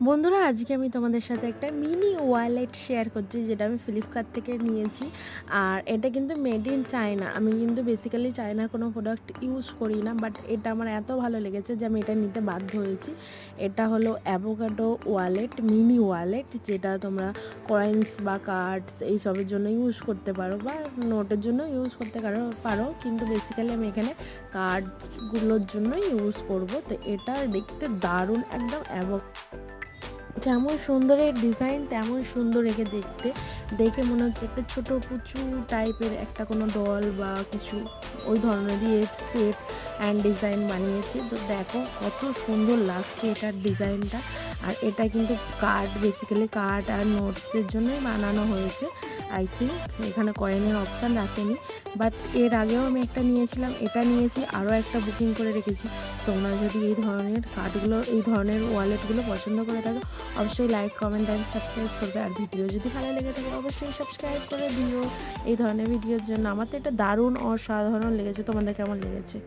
বন্ধুরা, আজকে আমি তোমাদের সাথে একটা মিনি ওয়ালেট শেয়ার করছি, যেটা আমি ফ্লিপকার্ট থেকে নিয়েছি। আর এটা কিন্তু মেড ইন চায়না। আমি কিন্তু বেসিক্যালি চায়নার কোনো প্রোডাক্ট ইউজ করি না, বাট এটা আমার এত ভালো লেগেছে যে আমি এটা নিতে বাধ্য হয়েছি। এটা হলো অ্যাভোকাডো ওয়ালেট, মিনি ওয়ালেট, যেটা তোমরা কয়েন্স বা কার্ডস এইসবের জন্য ইউজ করতে পারো বা নোটের জন্য ইউজ করতে পারো, কিন্তু বেসিক্যালি আমি এখানে কার্ডসগুলোর জন্য ইউজ করব। তো এটা দেখতে দারুণ, একদম যেমন সুন্দর এর ডিজাইন তেমন সুন্দর একে দেখতে। দেখে মনে হচ্ছে একটা ছোট পুচু টাইপের একটা কোনো ডল বা কিছু ওই ধরনেরই এর শেপ অ্যান্ড ডিজাইন বানিয়েছে। তো দেখো কত সুন্দর লাগছে এটার ডিজাইনটা। আর এটা কিন্তু বেসিক্যালি কার্ড আর নোটসের জন্যই বানানো হয়েছে। আই থিঙ্ক এখানে কয়েনের অপশান রাখেনি, বাট এর আগেও আমি একটা নিয়েছিলাম, এটা নিয়েছি, আরও একটা বুকিং করে রেখেছি। তোমরা যদি এই ধরনের কার্ডগুলো, এই ধরনের ওয়ালেটগুলো পছন্দ করে থাকো, অবশ্যই লাইক, কমেন্ট অ্যান্ড সাবস্ক্রাইব করবে। আর ভিডিও যদি ভালো লেগে থাকে অবশ্যই সাবস্ক্রাইব করে দিও এই ধরনের ভিডিওর জন্য। আমার তো এটা দারুণ অসাধারণ লেগেছে। তোমাদের কেমন লেগেছে?